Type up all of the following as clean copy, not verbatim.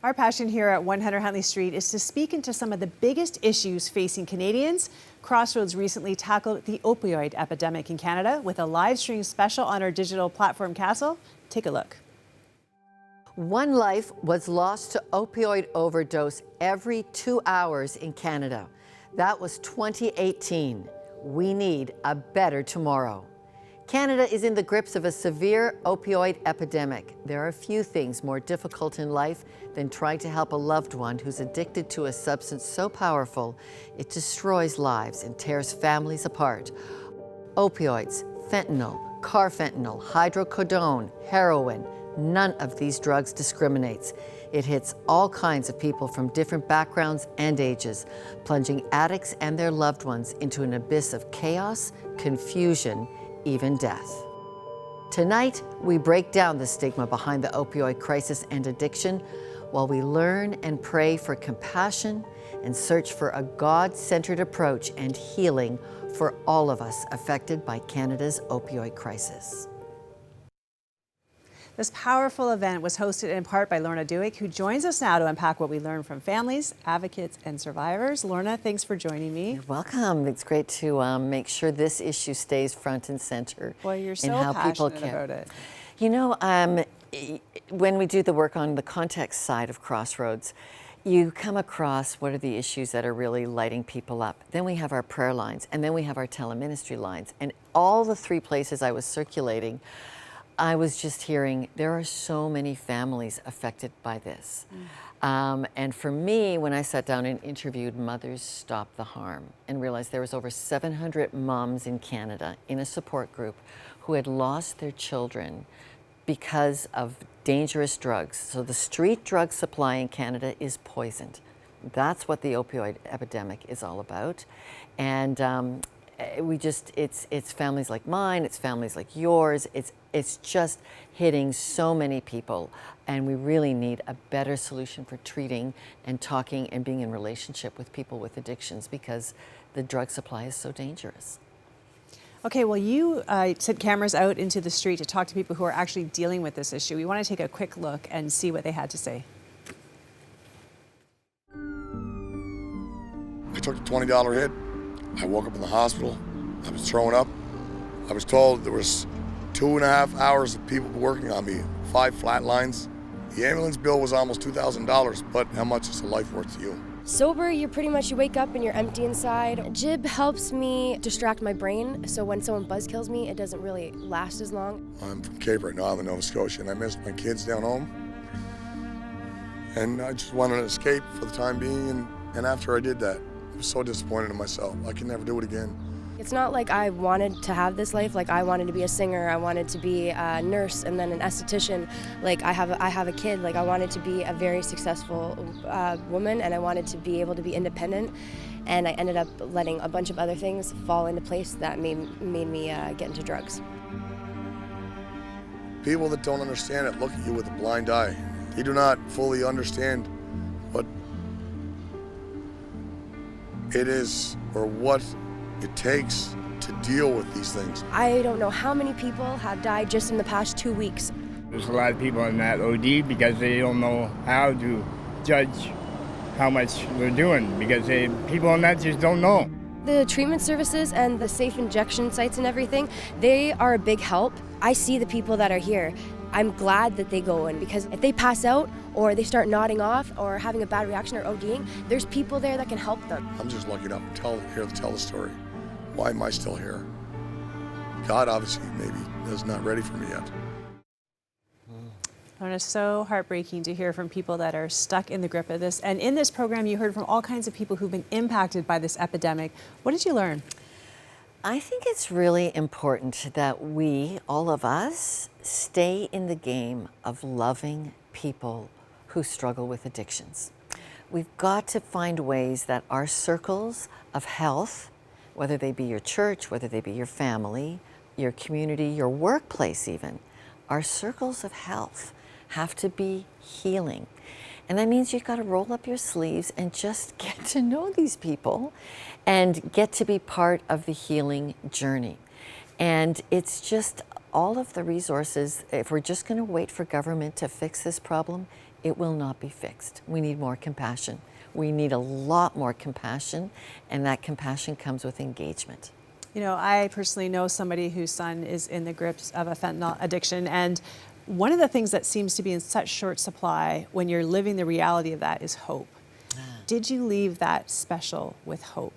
Our passion here at 100 Huntley Street is to speak into some of the biggest issues facing Canadians. Crossroads recently tackled the opioid epidemic in Canada with a live stream special on our digital platform Castle. Take a look. One life was lost to opioid overdose every 2 hours in Canada. That was 2018. We need a better tomorrow. Canada is in the grips of a severe opioid epidemic. There are few things more difficult in life than trying to help a loved one who's addicted to a substance so powerful it destroys lives and tears families apart. Opioids, fentanyl, carfentanil, hydrocodone, heroin, none of these drugs discriminates. It hits all kinds of people from different backgrounds and ages, plunging addicts and their loved ones into an abyss of chaos, confusion, even death. Tonight, we break down the stigma behind the opioid crisis and addiction while we learn and pray for compassion and search for a God-centered approach and healing for all of us affected by Canada's opioid crisis. This powerful event was hosted in part by Lorna Dueck, who joins us now to unpack what we learned from families, advocates, and survivors. Lorna, thanks for joining me. You're welcome. It's great to make sure this issue stays front and center. Well, you're so in how people passionate about it. You know, when we do the work on the context side of Crossroads, you come across what are the issues that are really lighting people up. Then we have our prayer lines, and then we have our teleministry lines. And all the three places I was circulating, I was just hearing there are so many families affected by this. And for me, when I sat down and interviewed Mothers Stop the Harm and realized there was over 700 moms in Canada in a support group who had lost their children because of dangerous drugs. So the street drug supply in Canada is poisoned. That's what the opioid epidemic is all about. And it's families like mine, it's families like yours, it's just hitting so many people, and we really need a better solution for treating and talking and being in relationship with people with addictions because the drug supply is so dangerous. Okay, well, you sent cameras out into the street to talk to people who are actually dealing with this issue. We want to take a quick look and see what they had to say. I took the $20 hit. I woke up in the hospital. I was throwing up. I was told there was 2.5 hours of people working on me, 5 flat lines. The ambulance bill was almost $2,000, but how much is a life worth to you? Sober, you wake up and you're empty inside. Jib helps me distract my brain, so when someone buzzkills me, it doesn't really last as long. I'm from Cape right now, I'm in Nova Scotia, and I missed my kids down home. And I just wanted to escape for the time being, and after I did that, I was so disappointed in myself. I can never do it again. It's not like I wanted to have this life. Like I wanted to be a singer, I wanted to be a nurse, and then an esthetician. Like I have a kid. Like I wanted to be a very successful woman, and I wanted to be able to be independent. And I ended up letting a bunch of other things fall into place that made me get into drugs. People that don't understand it look at you with a blind eye. They do not fully understand what it is or what it takes to deal with these things. I don't know how many people have died just in the past 2 weeks. There's a lot of people in that OD because they don't know how to judge how much they're doing because people in that just don't know. The treatment services and the safe injection sites and everything, they are a big help. I see the people that are here. I'm glad that they go in because if they pass out or they start nodding off or having a bad reaction or ODing, there's people there that can help them. I'm just lucky enough to tell the story. Why am I still here? God obviously maybe is not ready for me yet. And it's so heartbreaking to hear from people that are stuck in the grip of this. And in this program, you heard from all kinds of people who've been impacted by this epidemic. What did you learn? I think it's really important that we, all of us, stay in the game of loving people who struggle with addictions. We've got to find ways that our circles of health, whether they be your church, whether they be your family, your community, your workplace even, our circles of health have to be healing. And that means you've got to roll up your sleeves and just get to know these people and get to be part of the healing journey. And it's just all of the resources. If we're just going to wait for government to fix this problem, it will not be fixed. We need more compassion. We need a lot more compassion, and that compassion comes with engagement. You know, I personally know somebody whose son is in the grips of a fentanyl addiction, and one of the things that seems to be in such short supply when you're living the reality of that is hope. Did you leave that special with hope?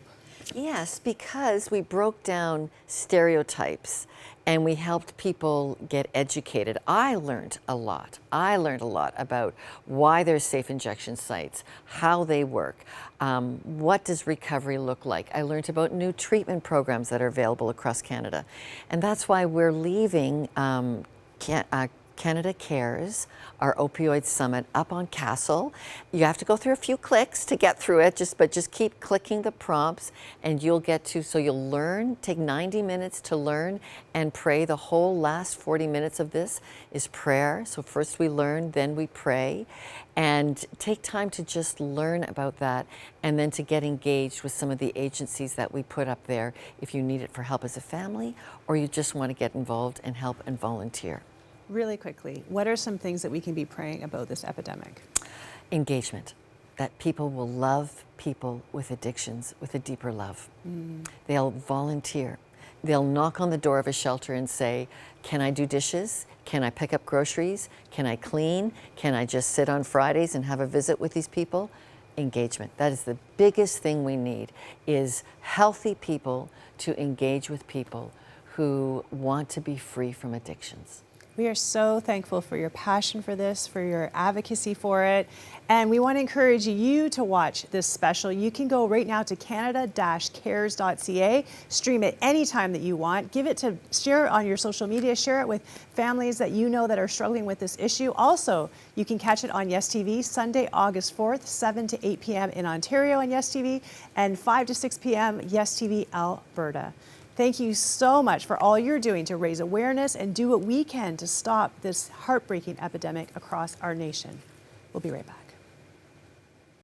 Yes, because we broke down stereotypes and we helped people get educated. I learned a lot. I learned a lot about why there's safe injection sites, how they work, what does recovery look like. I learned about new treatment programs that are available across Canada. And that's why we're leaving Canada Cares, our opioid summit, up on Castle. You have to go through a few clicks to get through it, but just keep clicking the prompts and you'll get to, so you'll learn, take 90 minutes to learn and pray. The whole last 40 minutes of this is prayer. So first we learn, then we pray, and take time to just learn about that and then to get engaged with some of the agencies that we put up there if you need it for help as a family or you just want to get involved and help and volunteer. Really quickly, what are some things that we can be praying about this epidemic? Engagement, that people will love people with addictions with a deeper love. They'll volunteer. They'll knock on the door of a shelter and say, can I do dishes? Can I pick up groceries? Can I clean? Can I just sit on Fridays and have a visit with these people? Engagement. That is the biggest thing we need, is healthy people to engage with people who want to be free from addictions. We are so thankful for your passion for this, for your advocacy for it, and we want to encourage you to watch this special. You can go right now to canada-cares.ca, stream it anytime that you want, share it on your social media, share it with families that you know that are struggling with this issue. Also, you can catch it on Yes TV Sunday, August 4th, 7 to 8 p.m. in Ontario on Yes TV, and 5 to 6 p.m. Yes TV Alberta. Thank you so much for all you're doing to raise awareness and do what we can to stop this heartbreaking epidemic across our nation. We'll be right back.